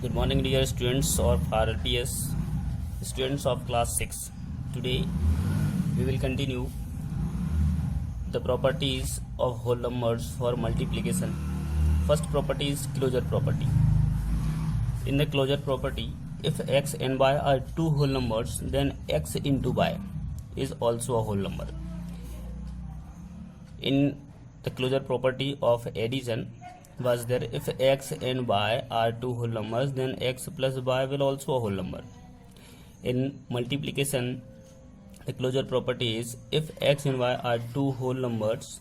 Good morning, dear students of RLPS, students of class 6. Today we will continue the properties of whole numbers for multiplication. First property is closure property. In the closure property, if x and y are two whole numbers, then x into y is also a whole number. In the closure property of addition was there, if x and y are two whole numbers, then x plus y will also a whole number. In multiplication, the closure property is, if x and y are two whole numbers,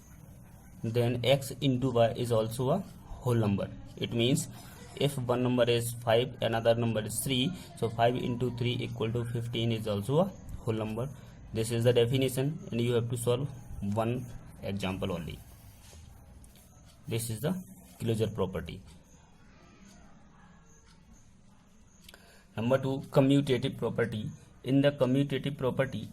then x into y is also a whole number. It means if one number is 5, another number is 3, so 5 into 3 equal to 15 is also a whole number. This is the definition, and you have to solve one example only. This is the closure property. Number 2, commutative property. In the commutative property,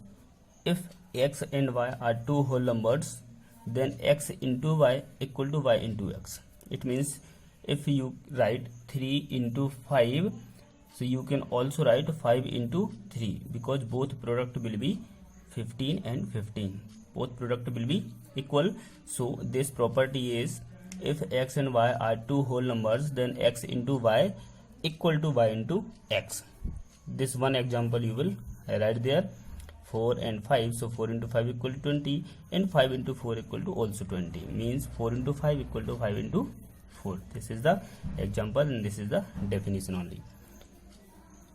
if x and y are two whole numbers, then x into y equal to y into x. It means if you write 3 into 5, so you can also write 5 into 3, because both product will be 15 and 15. Both product will be equal. So this property is, if x and y are two whole numbers, then x into y equal to y into x. This one example you will write there, 4 and 5. So 4 into 5 equal to 20, and 5 into 4 equal to also 20. Means 4 into 5 equal to 5 into 4. This is the example, and this is the definition only.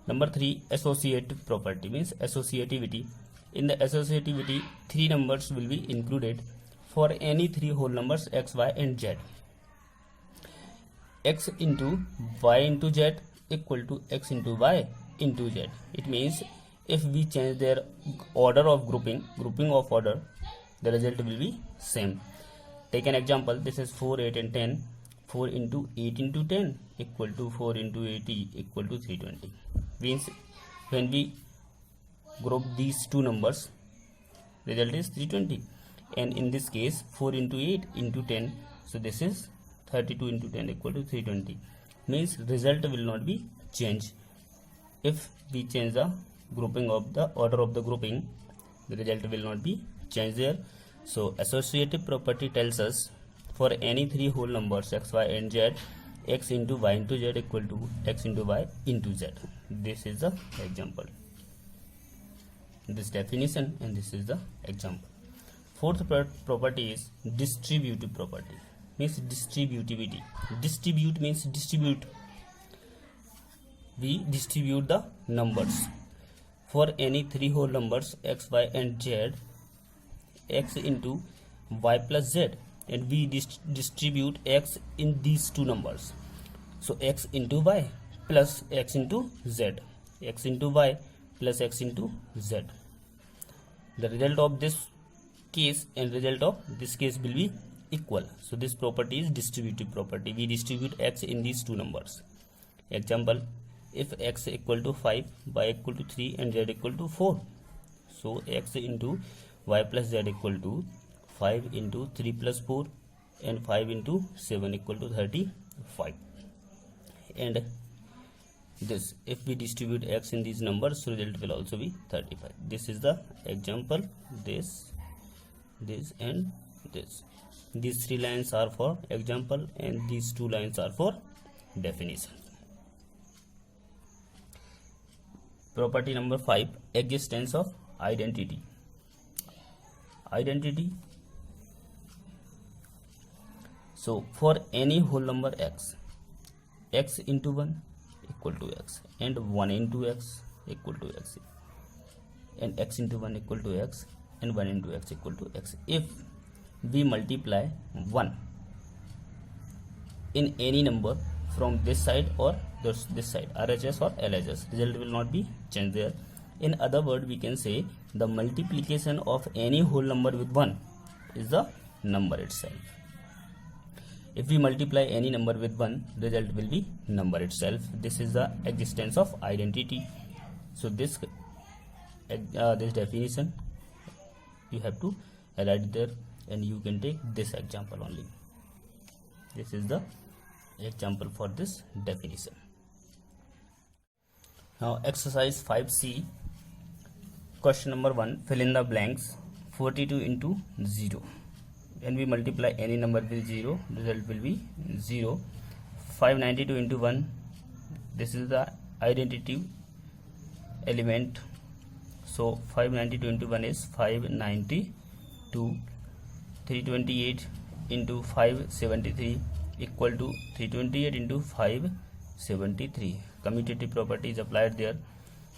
Number 3, associative property means associativity. In the associativity, three numbers will be included for any three whole numbers x, y and z. X into y into z equal to x into y into z. It means if we change their order of grouping of order, the result will be same. Take an example. This is 4, 8 and 10. 4 into 8 into 10 equal to 4 into 80 equal to 320. Means when we group these two numbers, result is 320. And in this case, 4 into 8 into 10, so this is 32 into 10 equal to 320. Means result will not be changed. If we change the grouping of the order of the grouping, the result will not be changed there. So associative property tells us, for any three whole numbers x, y and z, x into y into z equal to x into y into z. This is the example, this definition, and this is the example. Fourth property is distributive property means distributivity. Distribute means distribute. We distribute the numbers for any three whole numbers x, y and z, x into y plus z, and we distribute x in these two numbers. So x into y plus x into z, x into y plus x into z. The result of this case and result of this case will be equal. So this property is distributive property. We distribute x in these two numbers. Example, if x equal to 5, y equal to 3 and z equal to 4. So x into y plus z equal to 5 into 3 plus 4 and 5 into 7 equal to 35. And this, if we distribute x in these numbers, so result will also be 35. This is the example. This and this. These three lines are for example, and these two lines are for definition. Property number 5, existence of identity. Identity. So for any whole number x, x into 1 equal to x, and 1 into x equal to x, and x into 1 equal to x, and 1 into x equal to x. If we multiply 1 in any number from this side or this side, RHS or LHS, result will not be changed there. In other word, we can say the multiplication of any whole number with 1 is the number itself. If we multiply any number with 1, result will be number itself. This is the existence of identity. So this definition you have to write there, and you can take this example only. This is the example for this definition. Now exercise 5C, question number 1, fill in the blanks. 42 into 0. When we multiply any number with 0, result will be 0. 592 into 1, this is the identity element. So 592 into 1 is 592. 328 into 573 equal to 328 into 573. Commutative property is applied there.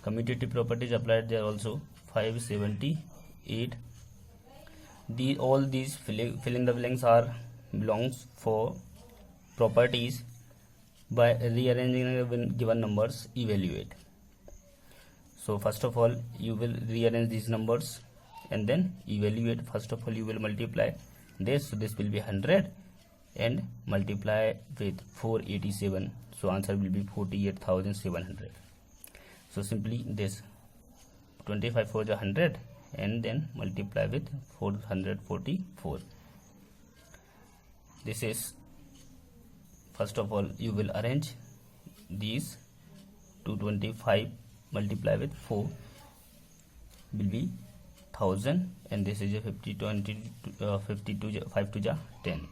Commutative property is applied there also. 578. All these filling the blanks are belongs for properties by rearranging given numbers. Evaluate. So first of all you will rearrange these numbers and then evaluate. First of all you will multiply this, so this will be 100 and multiply with 487, so answer will be 48,700. So simply this 25 for the 100 and then multiply with 444. This is, first of all you will arrange these. 225 multiply with 4 will be 1000 and this is a 52 5 to 10.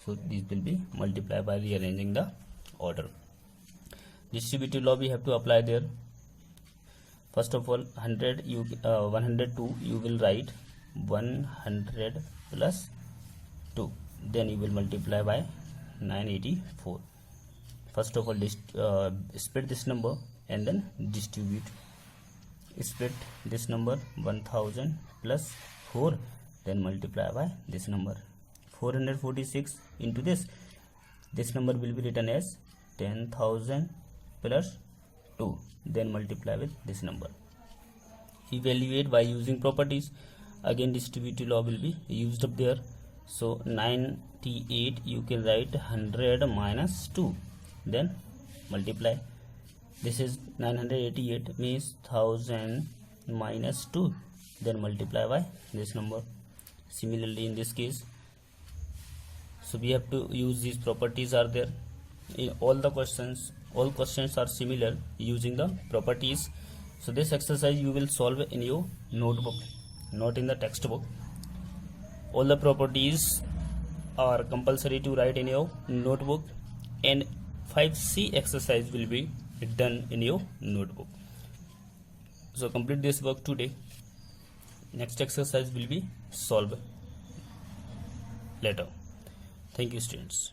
So this will be multiplied by rearranging the order. Distributive law we have to apply there. First of all 102 you will write 100 plus 2, then you will multiply by 984. First of all split this number and then distribute. Split this number 1000 plus 4, then multiply by this number. 446 into this number will be written as 10,000 plus 2, then multiply with this number. Evaluate by using properties. Again distributive law will be used up there. So 98 you can write 100 minus 2, then multiply. This is 988 means 1000 minus 2, then multiply by this number. Similarly in this case, so we have to use these properties are there in all the questions. All questions are similar using the properties. So this exercise you will solve in your notebook, not in the textbook. All the properties are compulsory to write in your notebook and 5C exercise will be done in your notebook. So complete this work today. Next exercise will be solved later. Thank you students.